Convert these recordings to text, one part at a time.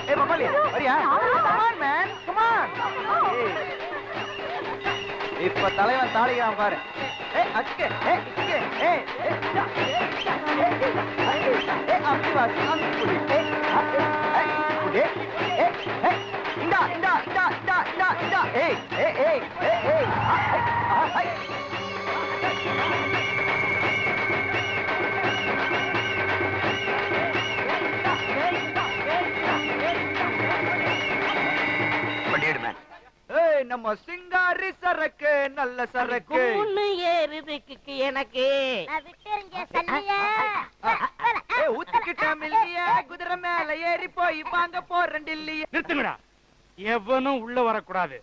ஏய் பப்பாளி வரியா? Come on man, come on. இப்ப தலைவன் தாளிக்கிறான் பாரு. ஏய் அக்கே, ஏய் இக்கே, ஏய் அம்பி வாசி, அம்பி புடி. ஏய் புடி. ஏய் இந்தா இந்தா இந்தா இந்தா இந்தா இந்தா. ஏய் ஏய் ஏய் ஏய் ஏய். நம்ம சிங்காரி சரக்கு நல்ல சரக்கு ஏறுதுக்கு எனக்கு குதிரை மேல ஏறி போய் வாங்க போறேன் டில்லியா. நிறுத்துங்கடா, எவனும் உள்ள வரக்கூடாது.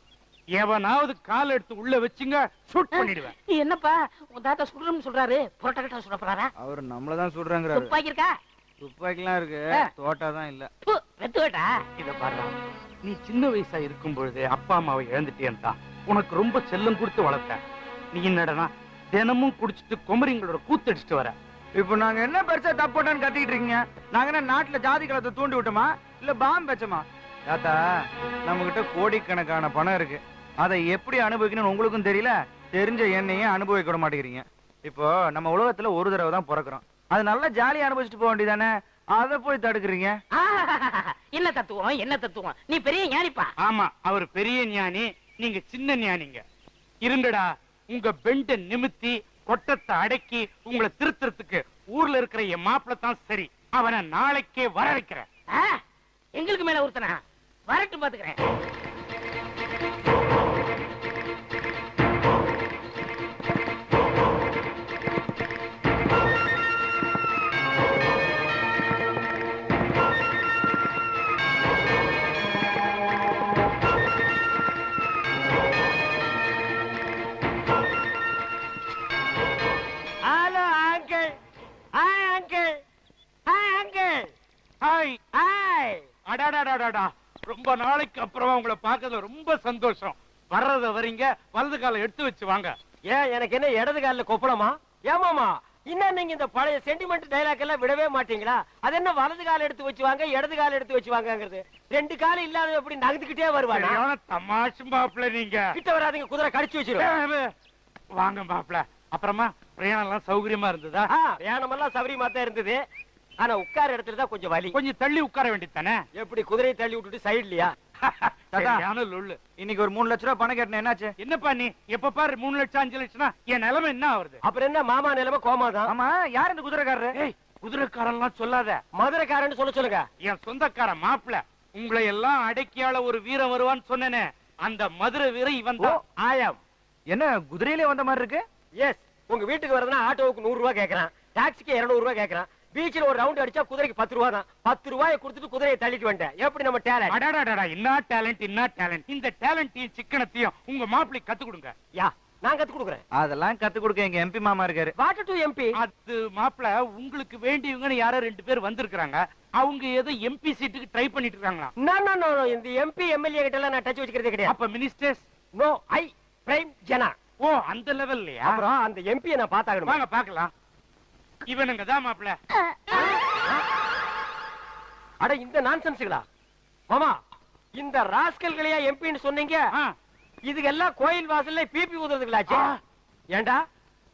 எவனாவது கால் எடுத்து உள்ள வச்சுங்க ஷூட் பண்ணிடுவேன். என்னப்பா உன் தாத்தா சுடுறோம்னு சொல்றாரு, புரோட்டா கிட்ட சுட போறாரா? அவர் நம்மளதான் சுடுறாங்க. துப்பாக்கி இருக்கா? துப்பாக்கிலாம் இருக்கு, தோட்டாதான் இல்ல. வெத்துவேட்டா. இத பாரு, நீ சின்ன வயசா இருக்கும் பொழுது அப்பா அம்மாவை இழந்துட்டேன் தான் உனக்கு ரொம்ப செல்லம் கொடுத்து வளர்த்த. நீ என்னடனா தினமும் குடிச்சிட்டு குமரிங்களோட கூத்தடிச்சிட்டு வர. இப்ப நாங்க என்ன பெருசா தப்போட்டான்னு கத்திக்கிட்டு இருக்கீங்க? நாங்க என்ன நாட்டுல ஜாதி கலத்தை தூண்டி விட்டோமா இல்ல பாம்பு வச்சோமா? தாத்தா, நம்ம கிட்ட கோடிக்கணக்கான பணம் இருக்கு. அதை எப்படி அனுபவிக்கணும்னு உங்களுக்கும் தெரியல, தெரிஞ்ச என்னையே அனுபவிக்க விட மாட்டேங்கிறீங்க. இப்போ நம்ம உலகத்துல ஒரு தடவை தான் பிறக்கிறோம், அது நல்லா ஜாலியா அனுபவிச்சுட்டு போக வேண்டியதானே, அதை போய் தடுக்கிறீங்க. என்ன தத்துவம் என்ன தத்துவம்? நீ பெரிய ஞானிப்பா. ஆமா, அவர் பெரிய ஞானி, நீங்க சின்ன ஞானிங்க. இருங்கடா, உங்க பெண்ட நிமித்தி கொட்டத்தை அடக்கி உங்களை திருத்துறதுக்கு ஊர்ல இருக்கிற என் மாப்பிள்ள தான் சரி. அவனை நாளைக்கே வர வைக்கிறேன். எங்களுக்கு மேல ஒருத்தனா வரட்டும், பாத்துக்கிறேன். ரொம்ப நாளைக்கு அப்புறமா உங்களை பார்க்கறதுல ரொம்ப சந்தோஷம். வர்றத வரீங்க, வலது கால எடுத்து வச்சு வாங்க. ஏன் எனக்கு என்ன இடது காலில் கொப்பளமா? ஏமாமா, இன்னும் நீங்க இந்த பழைய சென்டிமெண்ட் டைலாக் எல்லாம் விடவே மாட்டீங்களா? அது என்ன வலது கால எடுத்து வச்சு வாங்க, இடது கால எடுத்து வச்சு வாங்கங்கிறது? ரெண்டு காலம் இல்லாத எப்படி நகர்ந்துகிட்டே வருவாங்க? தமாஷு மாப்பிள்ள, நீங்க கிட்ட வராதீங்க, குதிரை கடிச்சு வச்சிருவோம். வாங்க மாப்பிள்ள. அப்புறமா பிரயாணம் எல்லாம் சௌகரியமா இருந்ததா? பிரயாணம் எல்லாம் சௌகரியமா தான் இருந்தது. ஆனா உட்கார இடத்துல தான் கொஞ்சம் வலி. கொஞ்சம் தள்ளி உட்கார வேண்டியதானே? எப்படி குதிரையை தள்ளி விட்டுட்டு சைட்லயா? இன்னைக்கு ஒரு 3 லட்சம் ரூபாய் பணம் கேட்டேன், என்னாச்சு? என்னப்பா நீ எப்ப பாரு 3 லட்சம் 5 லட்சம்னா என் நிலைமை என்ன ஆகுது? அப்புறம் என்ன மாமா நிலைமை கோமாதான். ஆமா, யார் இந்த குதிரைக்காரரு? குதிரைக்காரன்லாம் சொல்லாத, மதுரைக்காரன்னு சொல்லுங்க. என் சொந்தக்கார மாப்பிள்ள. உங்களை எல்லாம் அடக்கியால ஒரு வீரன் வருவான்னு சொன்னேனே, அந்த மதுரை வீரன் இவன் தான். ஆயம். என்ன குதிரையிலே வந்த மாதிரி இருக்கு? எஸ், உங்க வீட்டுக்கு வரதுன்னா ஆட்டோவுக்கு 100 ரூபாய் கேக்குறான், டாக்ஸிக்கு 200 ரூபாய் கேக்குறான். பீச்சில் ஒரு ரவுண்ட் அடிச்சா குதிரைக்கு 10 ரூபாய் தான். 10 ரூபாயை கொடுத்துட்டு குதிரையை தள்ளிட்டு வந்தேன். எப்படி நம்ம டேலண்ட்? அடடடடா, என்ன டேலண்ட், என்ன டேலண்ட்! இந்த டேலண்டையும் சிக்கனத்தையும் உங்க மாப்பிளைக்கு கத்து கொடுங்க. யா, நான் கத்து கொடுக்குறேன். அதெல்லாம் கத்து கொடுக்க எங்க எம்பி மாமா இருக்காரு. Water to MP. அது மாப்பிள்ள, உங்களுக்கு வேண்டியவங்கன்னு யாரோ 2 பேர் வந்திருக்காங்க. அவங்க ஏதோ எம்பி சீட்டுக்கு ட்ரை பண்ணிட்டு இருக்காங்களா? நோ, இந்த எம்பி எம்எல்ஏ கிட்ட எல்லாம் நான் டச் வச்சுக்கிறதே கிடையாது. அப்ப மினிஸ்டர்ஸ்? நோ, ஐ பிரைம் ஜனா. ஓ, அந்த லெவல்லயா? அப்புறம் அந்த எம்பியை நான் பார்த்தாகணும். வாங்க பார்க்கலாம். இவனுங்க தான் மாப்பிள்ள. அட, இந்த நான்சென்ஸ்களா மாமா? இந்த ராஸ்கல்களையா எம்பின்னு சொன்னீங்க? இதுக்கெல்லாம் கோயில் வாசல்ல பிபி ஊதுறதுங்களாச்சு. ஏண்டா,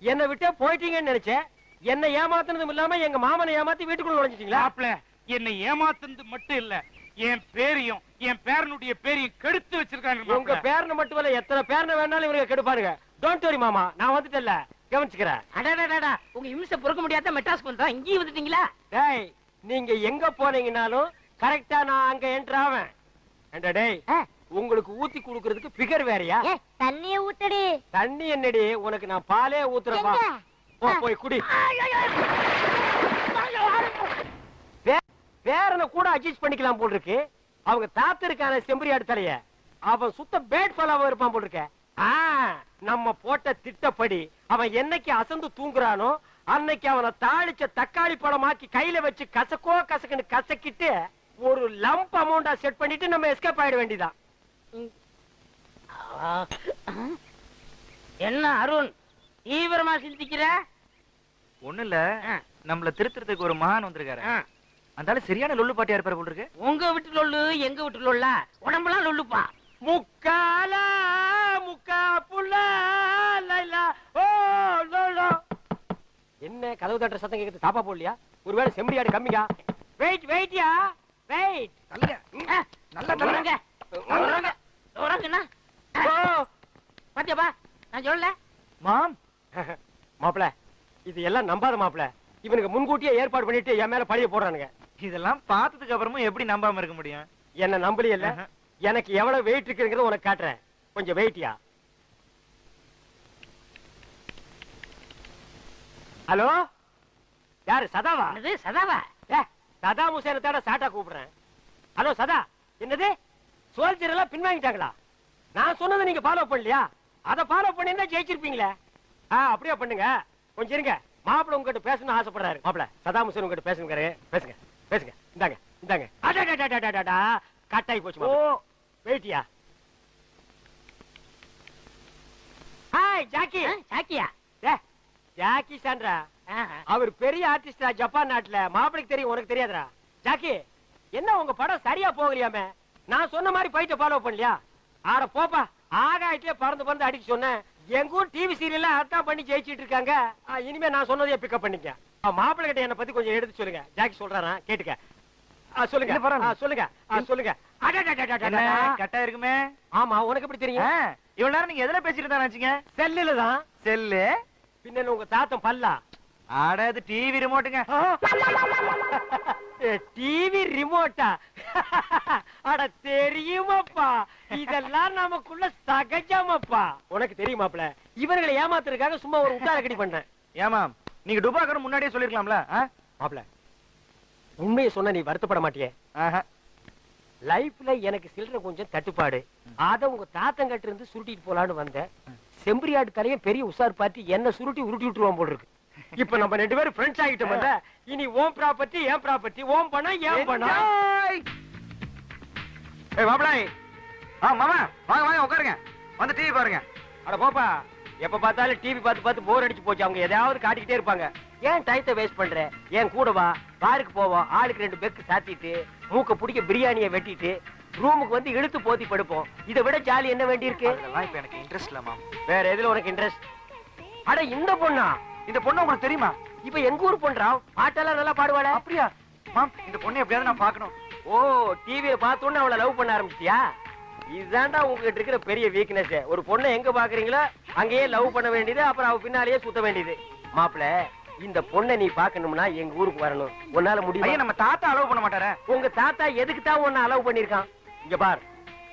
என்னை விட்டே போயிட்டீங்கன்னு நினைச்சேன். என்ன ஏமாத்துனதும் இல்லாம எங்க மாமனை ஏமாத்தி வீட்டுக்குள்ள நுழைஞ்சிட்டீங்களா? மாப்பிள்ள, என்னை ஏமாத்துனது மட்டும் இல்ல, என் பேரையும் என் பேரனுடைய பேரையும் கெடுத்து வச்சிருக்காங்க. உங்க பேரனை மட்டும் இல்ல, எத்தனை பேரனை வேணாலும் இவங்க கெடுப்பாருங்க. டோன்ட் வரி மாமா, நான் வந்துட்டேன்ல, கவனிச்சுக்கிறேன். அடடடடா, உங்க இம்சை பொறுக்க முடியாத மெட்ராஸ் பண்றா, இங்கேயும் வந்துட்டீங்களா? டேய், நீங்க எங்க போனீங்கனாலும் கரெக்டா நான் அங்க என்டர் ஆவேன். ஏண்டா டேய், உங்களுக்கு ஊத்தி குடுக்கிறதுக்கு பிகர் வேறயா? தண்ணிய ஊத்தடி. தண்ணி என்னடி, உனக்கு நான் பாலே ஊத்துறேன்பா. போய் குடி. பேரனை கூட அட்ஜஸ்ட் பண்ணிக்கலாம் போல் இருக்கு. அவங்க தாத்தருக்கான செம்பரியாடு தலைய அவன் சுத்த பேட் ஃபலாவா இருப்பான் போல் இருக்க. நம்ம போட்ட திட்டப்படி அவன் என்னைக்கு அசந்து தூங்குறானோ அன்னைக்கு அவனை தாளிச்ச தக்காளி பழமாக்கி கையில வச்சு கசக்கோ கசக்குன்னு கசக்கிட்டு ஒரு லம்ப் அமௌண்டா செட் பண்ணிட்டு நம்ம எஸ்கேப் ஆயிட வேண்டியதான். என்ன அருண் தீவிரமா சிந்திக்கிற? ஒண்ணு இல்ல, நம்மள திருத்துறதுக்கு ஒரு மகான் வந்திருக்காரு. அந்தால சரியான லொல்லு பாட்டியா இருப்பாரு போல இருக்கு. உங்க வீட்டு லொல்லு எங்க வீட்டு லொல்லா உடம்பெல்லாம் லொல்லுப்பா. முக்கால முக்கா புள்ள லைலா ஓ லோலோ. என்ன கதவு தட்டுற சத்தம் கேக்குது? தாப்பா போடலையா? ஒருவேளை செம்பரியாடு கம்மியா? வெயிட்யா வெயிட். நல்ல நல்லா உறங்க உறங்க உறங்கண்ணா. பாத்தியாப்பா நான் சொல்லல. மாம் மாப்பிள இது எல்லாம் நம்பாத மாப்பிள. இவனுக்கு முன்கூட்டியே ஏற்பாடு பண்ணிட்டு என் மேல பழிய போடுறானுங்க. இதெல்லாம் பார்த்ததுக்கு அப்புறமும் எப்படி நம்பாம இருக்க முடியும்? என்ன நம்பலையல்ல? எனக்கு எவ்வளவு வெயிட் இருக்குங்கிறத உனக்கு காட்டுறேன். கொஞ்சம் வெயிட்யா. ஹலோ யாரு? சதாவா? என்னது சதாவா? சதாம் ஹுசேனை தேட சாட்டா கூப்பிடுறேன். ஹலோ சதா, என்னது சோல்ஜர் எல்லாம் பின்வாங்கிட்டாங்களா? நான் சொன்னதை நீங்க ஃபாலோ பண்ணலையா? அதை ஃபாலோ பண்ணிருந்தா ஜெயிச்சிருப்பீங்களே. அப்படியே பண்ணுங்க. கொஞ்சம் இருங்க, மாப்பிள்ள உங்ககிட்ட பேசணும்னு ஆசைப்படுறாரு. மாப்பிள்ள சதாம் ஹுசேன் உங்ககிட்ட பேசுங்க. பேசுங்க பேசுங்க. இந்தாங்க இந்தாங்க. கட்டாயி போச்சு. ஓ வெயிட்டியா. Hi Jackie. சாக்கியா? ஜாக்கி சான்றா. அவர் பெரிய ஆர்டிஸ்டா ஜப்பான் நாட்டுல. மாப்பிளைக்கு தெரியும், உனக்கு தெரியாதுடா. ஜாக்கி என்ன உங்க படம் சரியா போகலையாமே? நான் சொன்ன மாதிரி போயிட்டு ஃபாலோ பண்ணலையா? ஆட போப்பா, ஆகாயத்திலே பறந்து பறந்து அடிக்க சொன்னேன். எங்க ஊர் டிவி சீரியல்ல அதான் பண்ணி ஜெயிச்சிட்டு இருக்காங்க. இனிமே நான் சொன்னதையே பிக்கப் பண்ணிக்க. மாப்பிள்ளை கிட்ட என்ன பத்தி கொஞ்சம் எடுத்து சொல்லுங்க. ஜாக்கி சொல்றாரா கேட்டுக்க. சொல்லுங்க சொல்லுங்க சொல்லுங்க. கட்டா இருக்குமே. ஆமா, உனக்கு எப்படி தெரியும்? இவ்வளவு நேரம் நீங்க எதுல பேசிட்டு தான் வச்சீங்க? செல்லுல தான். செல்லு பின்ன உங்க தாத்தன் பல்லா? ஆட அது டிவி ரிமோட்டுங்க. டிவி ரிமோட்டா? அட தெரியுமாப்பா, இதெல்லாம் நமக்குள்ள சகஜமாப்பா. உனக்கு தெரியுமாப்ல, இவர்களை ஏமாத்துறதுக்காக சும்மா ஒரு உட்டார கடி பண்ணேன். ஏமா நீங்க டுபாக்கர் முன்னாடியே சொல்லிருக்கலாம்ல? மாப்ள உண்மையை சொன்ன நீ வருத்தப்பட மாட்டியே? லைஃப்ல எனக்கு சில்லற கொஞ்சம் தட்டுப்பாடு. அத உங்க தாத்தங்கிட்ட இருந்து சுருட்டிட்டு போலான்னு வந்தேன். செம்பரியாடு தலையும் பெரிய உசார் பார்ட்டி என்ன சுருட்டி உருட்டி விட்டுருவான் போல இருக்கு. இப்ப நம்ம 2 பேரும் ஃப்ரெண்ட்ஸ் ஆகிட்டோம்ல. இனி ஓம் ப்ராப்பர்ட்டி ஏன் ப்ராப்பர்ட்டி, ஓம் பணம் ஏன் பணம். ஏய் மாப்ள, மாமா வாங்க வாங்க உட்காருங்க, வந்து டிவி பாருங்க. அட போப்பா, எப்ப பார்த்தாலும் டிவி பார்த்து பார்த்து போர் அடிச்சு போச்சு. அவங்க எதையாவது காட்டிக்கிட்டே இருப்பாங்க. ஏன் டயத்தை வேஸ்ட் பண்ற? ஏன் கூட வா, பாருக்கு போவோம். ஆளுக்கு 2 பெக்கு சாத்திட்டு மூக்க பிடிக்க பிரியாணியை வெட்டிட்டு ரூமுக்கு வந்து இழுத்து போத்தி படுப்போம். இதை விட ஜாலி என்ன வேண்டி இருக்கு? அதெல்லாம் இப்ப எனக்கு இன்ட்ரெஸ்ட் இல்ல மாம். வேற எதுல உனக்கு இன்ட்ரெஸ்ட்? அட இந்த பொண்ணா? இந்த பொண்ணு உங்களுக்கு தெரியுமா? இப்ப எங்க ஊர் பொண்ணா? பாட்டெல்லாம் நல்லா பாடுவாளே. அப்படியா மாம்? இந்த பொண்ணு எப்படியாவது நான் பார்க்கணும். ஓ, டிவியை பார்த்தோன்னு அவளை லவ் பண்ண ஆரம்பிச்சியா? இதுதான்டா உங்ககிட்ட இருக்கிற பெரிய வீக்னஸ். ஒரு பொண்ணை எங்க பாக்குறீங்களோ அங்கேயே லவ் பண்ண வேண்டியது, அப்புறம் அவ பின்னாலேயே சுத்த வேண்டியது. மாப்பிள, இந்த பொண்ணை நீ பாக்கணும்னா எங்க ஊருக்கு வரணும். உன்னால முடியும்? நம்ம தாத்தா அலோவ் பண்ண மாட்டாரே. உங்க தாத்தா எதுக்கு தான் உன்னை அலோவ் பண்ணிருக்கான்? இங்க பார்,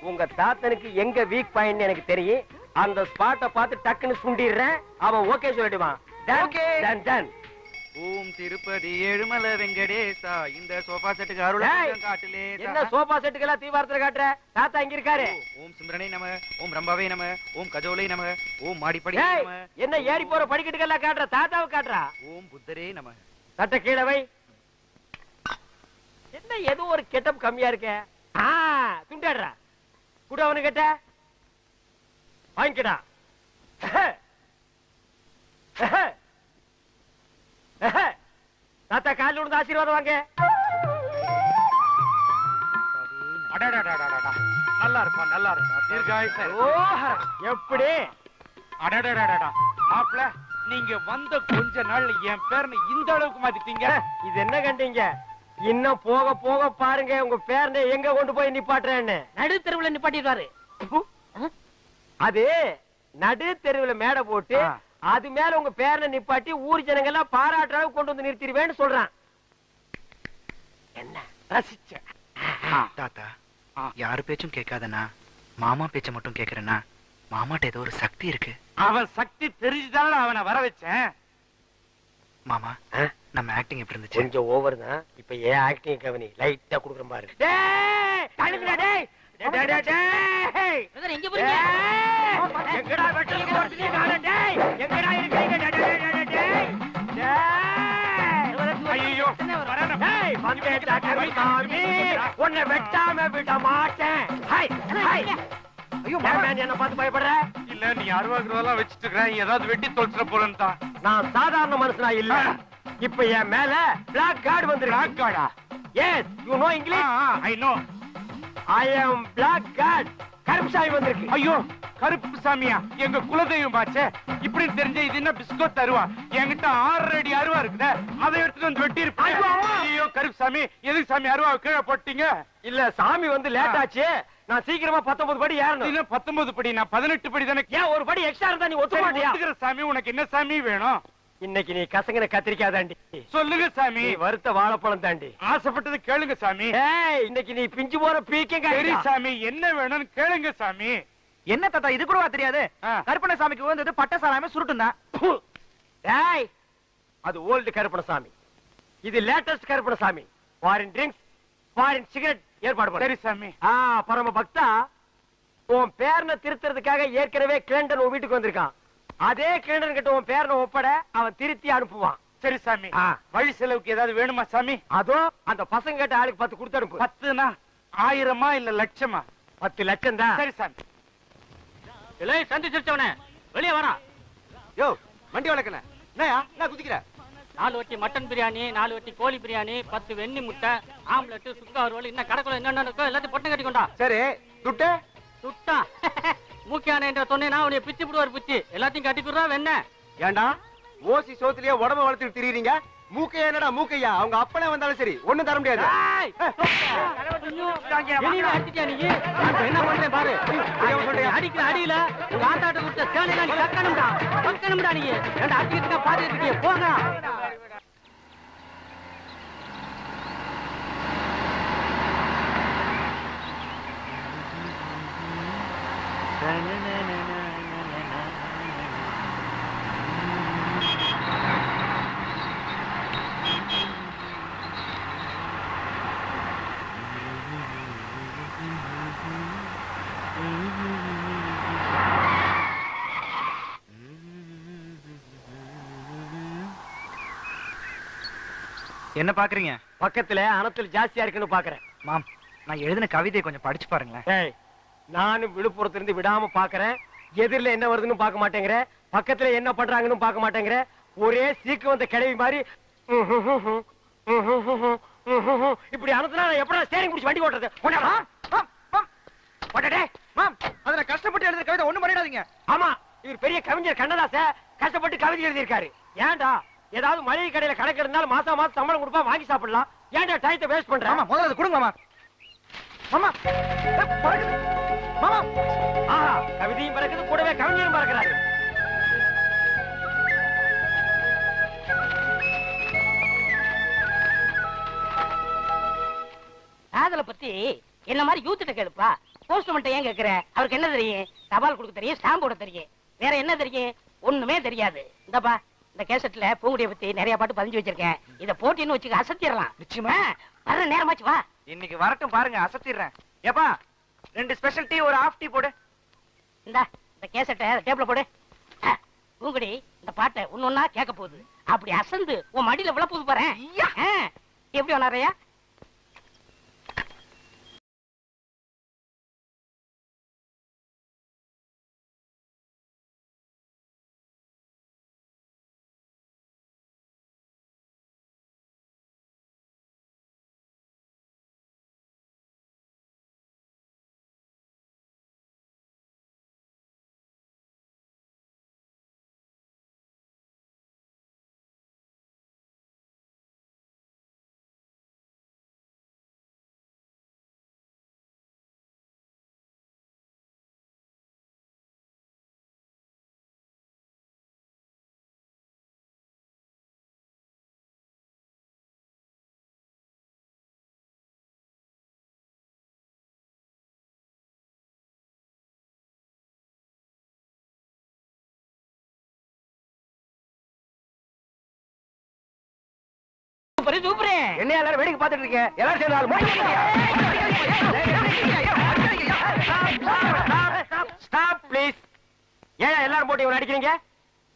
உங்க தாத்தனுக்கு எங்க வீக் பாயிண்ட் எனக்கு தெரியும். அந்த ஸ்பாட்டை பார்த்து டக்குன்னு சுண்டிடுறேன். அவன் ஓகே சொல்லிடுவான். ஓம் திருப்பதி ஏழுமலை வெங்கடேசா, இந்த சோபா செட்டுக்கு அருள் காட்டுலே. என்ன சோபா செட்டுக்கெல்லாம் தீவாரத்துல காட்டுற? தாத்தா இங்க இருக்காரு. ஓம் சிம்ரனை நம, ஓம் ரம்பாவே நம, ஓம் கஜோலை நம, ஓம் மாடிப்படி நம. என்ன ஏறி போற படிக்கட்டுக்கெல்லாம் காட்டுற? தாத்தாவை காட்டுறா. ஓம் புத்தரே நம. சட்ட கீழே வை. என்ன ஏதோ ஒரு கெட்டப் கம்மியா இருக்க? துண்டாடுறா. கூட அவனு கேட்ட வாங்கிக்கடா. தாத்தா காலில் விழுந்து ஆசீர்வாதம் வாங்க. நல்லா இருக்கும், நல்லா இருக்கும். தீர்காயுசு. எப்படி? அடடடடடா மாப்ள, நீங்க வந்த கொஞ்ச நாள் என் பேர்னு இந்த அளவுக்கு மாத்திட்டீங்க. இது என்ன கண்டீங்க? இன்னும் போக போக பாருங்க உங்க பேரனை எங்க கொண்டு போய் நிப்பாட்டுறேன்னு. நடு தெருவுல நிப்பாட்டிடுவாரு. அது நடு தெருவுல மேடை போட்டு அது மேல உங்க பேரனை நிப்பாட்டி ஊர் ஜனங்க எல்லாம் பாராட்டுற கொண்டு வந்து நிறுத்திடுவேன்னு சொல்றான். என்ன ரசிச்ச? தாத்தா, யாரு பேச்சும் கேட்காதனா, மாமா பேச்ச மட்டும் கேக்குறேன்னா, மாமாட்ட ஏதோ ஒரு சக்தி இருக்கு. அவன் சக்தி தெரிஞ்சுதான அவனை வர வச்சேன். மாமா, நம்ம ஆக்டிங் எப்படி இருந்துச்சு? கொஞ்சம் ஓவர் தான். இப்ப ஏன் ஆக்டிங் கவனி லைட்டா குடுக்குற பாரு. எங்க போறீங்க? எங்கடா வெட்டலுக்கு போறீங்க? காணோம். டேய் எங்கடா இருக்கீங்க? ஐயோ, டேய் வந்தேடா கருமாமி, உன்னை வெட்டாம விட மாட்டேன். Hi hi. ஐயோ மாமா, என்ன பார்த்து பயப்படுற? இல்ல நீ 60 ரூபாய் வச்சிட்டு இருக்கற, ஏதாவது வெட்டி தொலைச்சிட போறேன்னு தான். நான் சாதாரண மனுஷனா இல்ல. இப்ப என் மேல பிளாக் கார்டு வந்துருக்கு. பிளாக் கார்டா? Yes you know English. I know. I am black god. Karuppusamy வந்திருக்கு. ஐயோ கருப்பு சாமியா, எங்க குலதெய்வம் பாச்சே. இப்படி தெரிஞ்ச இது என்ன பிஸ்கோத் அருவா? என்கிட்ட 6 அடி அருவா இருக்குதே, அதை எடுத்துட்டு வந்து வெட்டி இருப்பேன். ஐயோ கருப்பு சாமி, எதுக்கு சாமி அருவாவை கீழே போட்டீங்க? இல்ல சாமி வந்து லேட் ஆச்சு, நான் சீக்கிரமா 19 படி ஏறணும். 19 படி, நான் 18 படி தானே. ஏன் ஒரு படி எக்ஸ்ட்ரா இருந்தா நீ ஒத்துக்க மாட்டியா? ஒத்துக்கிற சாமி, உனக்கு என்ன சாமி வேணும்? இன்னைக்கு நீ கசங்கன கத்திரிக்காய் தாண்டி. சொல்லுங்க சாமி. நீ வறுத்த வாழைப்பழம் தாண்டி. ஆசைப்பட்டது கேளுங்க சாமி. ஏய் இன்னைக்கு நீ பிஞ்சு போற பீக்கங்க. சரி சாமி, என்ன வேணும்னு கேளுங்க சாமி. என்ன தாத்தா இது கூடவா தெரியாது? கருப்பணசாமிக்கு வந்தது பட்ட சாராம சுருட்டும் தான். ஏய் அது ஓல்டு கருப்பணசாமி, இது latest Karuppanasamy. Foreign drinks, foreign cigarette ஏற்பாடு பண்ணு. சரி சாமி. பரம பக்தா, உன் பேரனை திருத்துறதுக்காக ஏற்கனவே கிளண்டன் உன் வீட்டுக்கு வந்திருக்கான். அதே கிளண்டன் கிட்ட உன் பேரனை ஒப்பட, அவன் திருத்தி அனுப்புவான். சரி சாமி. வழி செலவுக்கு ஏதாவது வேணுமா சாமி? அதோ அந்த பசங்க கிட்ட ஆளுக்கு 10 கொடுத்து அனுப்பு. 10னா 1000மா இல்ல லட்சமா? 10 லட்சம் தான். சரி சாமி. இல்லை சந்தி சிரிச்சவனே வெளியே வரா. யோ வண்டி வளர்க்கல என்னயா என்ன குதிக்கிற? 4 வட்டி மட்டன் பிரியாணி, 4 வட்டி கோழி பிரியாணி, 10 வெண்ணி முட்டை, ஆம்லெட், சுக்கா ரோல், இன்னும் கடைக்குள்ள என்னென்ன இருக்கோ எல்லாத்தையும் பொட்டை கட்டி கொண்டா. சரி துட்டு சுட்டா மூக்கியான என்ற சொன்னேன்னா உன்னை பிச்சு விடுவார் பிச்சு. எல்லாத்தையும் கட்டிக்குறா வெண்ண. ஏண்டா ஓசி சோத்துலயே உடம்ப வளர்த்துட்டு திரியுறீங்க? மூக்கையா என்னடா மூக்கையா? அவங்க அப்பனே வந்தாலும் சரி ஒண்ணும் தர முடியாது. என்ன பண்றேன் பாரு. அடிக்கிற அடியில உங்க ஆட்டாட்ட கொடுத்த சேனைலாம் நீ கக்கணும்டா, கக்கணும்டா. நீ ரெண்டு அடிக்கிட்டு பாத்துட்டு இருக்கீங்க, போங்க. என்ன பாக்குறீங்க? பக்கத்துல அனத்தில் ஜாஸ்தியா இருக்குன்னு பாக்குறேன். மாம், நான் எழுதின கவிதையை கொஞ்சம் படிச்சு பாருங்களேன். ஏய் நானும் விழுப்புரத்துல இருந்து விடாம பாக்குறேன். எதிரில என்ன வருதுன்னு பார்க்க மாட்டேங்கிற, பக்கத்துல என்ன பண்றாங்கன்னு பார்க்க மாட்டேங்கிற. ஒரே சீக்கு வந்த கிழவி மாதிரி இப்படி அனுப்புனா நான் எப்படா ஸ்டேரிங் பிடிச்சி வண்டி ஓட்டுறது? அதுல கஷ்டப்பட்டு எழுதுற கவிதை ஒண்ணும் பண்ணிடாதீங்க. ஆமா, இவர் பெரிய கவிஞர் கண்ணதாச கஷ்டப்பட்டு கவிதை எழுதியிருக்காரு. ஏன்டா ஏதாவது மளிகை கடையில கணக்கு இருந்தாலும் மாசம் மாசம் சம்பளம் கொடுப்பா, வாங்கி சாப்பிடலாம். ஏன்டா டைத்தை வேஸ்ட் பண்ற? ஆமா, முதல்ல அது கொடுங்க மாமா. மாமா மாமா, ஆஹா, கவிதையும் பறக்குது, கூடவே கவிஞரும் பறக்கிறாரு. காதலை பத்தி என்ன மாதிரி யூத்திட்ட கேளுப்பா. போஸ்ட்மேன் ஏன் கேக்குற? அவருக்கு என்ன தெரியும்? தபால் கொடுக்க தெரியும், ஸ்டாம்ப் போட தெரியும், வேற என்ன தெரியும்? ஒண்ணுமே தெரியாது. இந்தப்பா இந்த கேசட்ல பூங்குடிய பத்தி நிறைய பாட்டு பதிஞ்சு வச்சிருக்கேன். இத போட்டின்னு வச்சுக்க, அசத்திடலாம். நிச்சயமா வர நேரமாச்சு, வா. இன்னைக்கு வரட்டும் பாருங்க, அசத்திடுறேன். ஏப்பா 2 ஸ்பெஷல் டீ, ஒரு ஹாஃப் டீ போடு. இந்த கேசட்டை டேபிள்ல போடு. பூங்குடி இந்த பாட்டை ஒன்னொன்னா கேட்க போகுது. அப்படி அசந்து உன் மடியில விழ போகுது பாரு. எப்படி வனாரையா? சூப்பர். என்ன எல்லாரும் வேடிக்கை பார்த்துட்டு இருக்கீங்க? எல்லாரும் சேர்ந்து ஆளு மோதி ஸ்டாப் ப்ளீஸ். ஏன் எல்லாரும் போட்டு இவனை அடிக்கிறீங்க?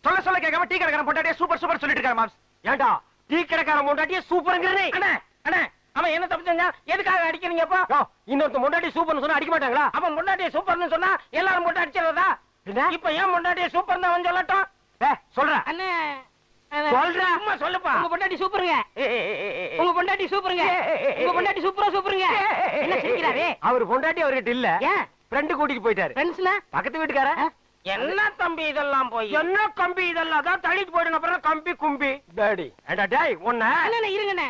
சொல்ல சொல்ல கேட்காம டீ கடைக்காரன் பொண்டாட்டியே சூப்பர் சூப்பர் சொல்லிட்டு இருக்காரு மாம்ஸ். ஏண்டா டீ கடைக்காரன் பொண்டாட்டியே சூப்பர்ங்கறனே? அண்ணா அண்ணா, அவன் என்ன தப்பு செஞ்சா? எதுக்காக அடிக்கிறீங்கப்பா? இன்னொருத்த பொண்டாட்டி சூப்பர்னு சொன்னா அடிக்க மாட்டாங்களா? அவன் பொண்டாட்டியை சூப்பர்னு சொன்னா எல்லாரும் போட்டு அடிச்சிடறதா? இப்ப ஏன் பொண்டாட்டியை சூப்பர் தான் அவன் சொல்லட்டும். சொல்றேன். அண்ணே சொல்றா அம்மா சொல்லுப்பா. உங்க பொண்டாட்டி சூப்பருங்க. உங்க பொண்டாட்டி சூப்பருங்க. உங்க பொண்டாட்டி சூப்பருங்க. என்ன சிரிக்கிறாரு? அவர் பொண்டாட்டி அவர்கிட்ட இல்ல, ஏன் ஃப்ரெண்டு கூட்டிட்டு போயிட்டாரு. ஃப்ரெண்ட்ஸ்னா பக்கத்து வீட்டுக்கார. என்ன தம்பி இதெல்லாம் போய் என்ன கம்பி இதெல்லாம் தான் தள்ளிட்டு போயிடும், அப்புறம் கம்பி கும்பி டாடி. ஏண்டா டேய் உன்ன அண்ணா இருங்கண்ணே,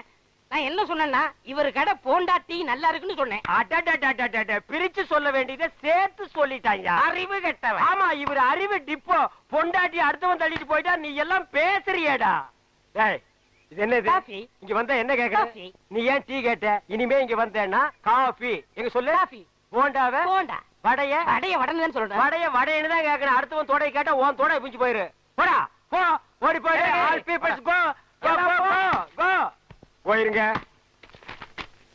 நான் என்ன சொன்னேன்னா இவர் கடை பொண்டாட்டி நல்லா இருக்குன்னு சொன்னேன். அடடடடடட பிரிச்சு சொல்ல வேண்டியதை சேர்த்து சொல்லிட்டாங்க. அறிவு கெட்டவன். ஆமா, இவர் அறிவு டிப்போ. பொண்டாட்டி அடுத்தவன் தள்ளிட்டு போயிட்டா நீ எல்லாம் பேசுறியேடா. டேய் இது என்னது? காஃபி. இங்க வந்தா என்ன கேக்குற? காஃபி. நீ ஏன் டீ கேட்ட? இனிமே இங்க வந்தேன்னா காஃபி. எங்க சொல்லு. காஃபி. போண்டாவ போண்டா. வடைய வடைய வடன்னு சொல்றேன். வடைய வடைன்னு தான் கேட்கணும். அடுத்தவன் தொடை கேட்டா உன் தொடை பிஞ்சு போயிரு. போடா போ, ஓடி போயிடு. ஆல் பீப்பிள்ஸ் கோ கோ கோ கோ. போயிருங்க.